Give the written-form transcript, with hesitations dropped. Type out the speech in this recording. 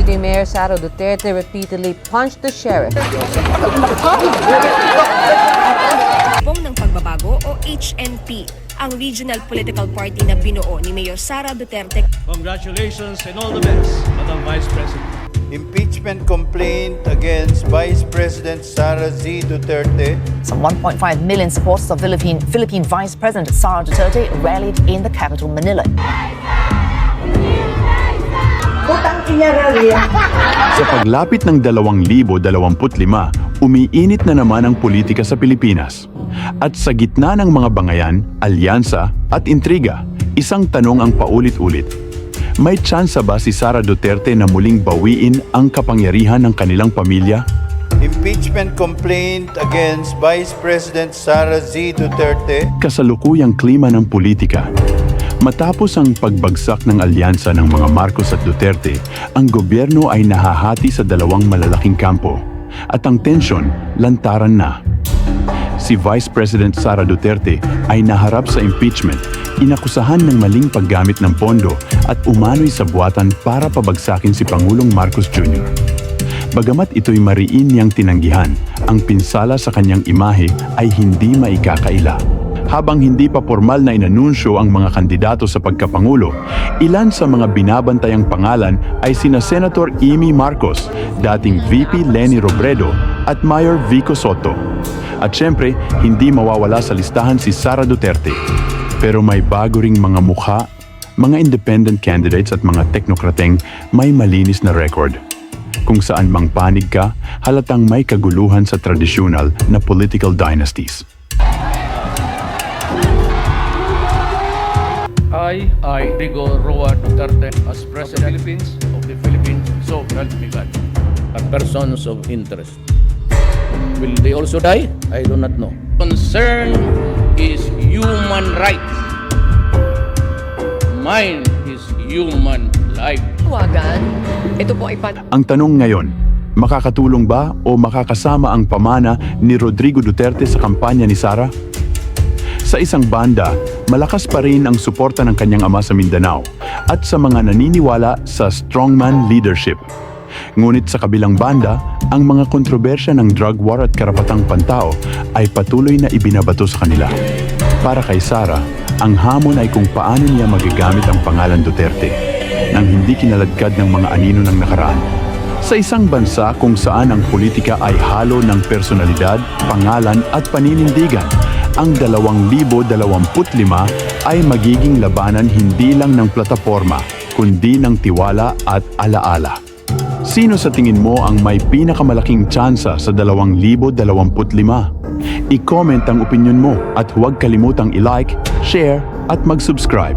City Mayor Sara Duterte repeatedly punched the sheriff. Bong ng Pagbabago o HNP, ang regional political party na binuo ni Mayor Sara Duterte. Congratulations and all the best, Madam Vice President. Impeachment complaint against Vice President Sara Z. Duterte. Some 1.5 million supporters of Philippine Vice President Sara Duterte rallied in the capital, Manila. Sa paglapit ng 2025, umiinit na naman ang politika sa Pilipinas. At sa gitna ng mga bangayan, alyansa at intriga, isang tanong ang paulit-ulit. May tsansa ba si Sara Duterte na muling bawiin ang kapangyarihan ng kanilang pamilya? Impeachment complaint against Vice President Sara Z. Duterte. Kasalukuyang klima ng politika. Matapos ang pagbagsak ng alyansa ng mga Marcos at Duterte, ang gobyerno ay nahahati sa dalawang malalaking kampo. At ang tensyon, lantaran na. Si Vice President Sara Duterte ay naharap sa impeachment, inakusahan ng maling paggamit ng pondo at umano'y sa buwatan para pabagsakin si Pangulong Marcos Jr. Bagamat ito'y mariin niyang tinanggihan, ang pinsala sa kanyang imahe ay hindi maikakaila. Habang hindi pa formal na inanunsyo ang mga kandidato sa pagkapangulo, ilan sa mga binabantayang pangalan ay sina Senator Amy Marcos, dating VP Leni Robredo at Mayor Vico Soto. At syempre, hindi mawawala sa listahan si Sara Duterte. Pero may bago ring mga mukha, mga independent candidates at mga teknokrateng may malinis na record. Kung saan mang panig ka, halatang may kaguluhan sa tradisyonal na political dynasties. I, Rigo Roa Duterte, as President of the Philippines, so help me God. Are persons of interest. Will they also die? I do not know. Concern is human rights. Mine is human life. Tawagan, ito po ay Ang tanong ngayon, makakatulong ba o makakasama ang pamana ni Rodrigo Duterte sa kampanya ni Sara? Sa isang banda, malakas pa rin ang suporta ng kanyang ama sa Mindanao at sa mga naniniwala sa strongman leadership. Ngunit sa kabilang banda, ang mga kontrobersya ng drug war at karapatang pantao ay patuloy na ibinabato sa kanila. Para kay Sara, ang hamon ay kung paano niya magagamit ang pangalan Duterte nang hindi kinaladkad ng mga anino ng nakaraan. Sa isang bansa kung saan ang politika ay halo ng personalidad, pangalan at paninindigan, ang 2025 ay magiging labanan hindi lang ng plataforma, kundi ng tiwala at alaala. Sino sa tingin mo ang may pinakamalaking tsansa sa 2025? I-comment ang opinion mo at huwag kalimutang i-like, share at mag-subscribe.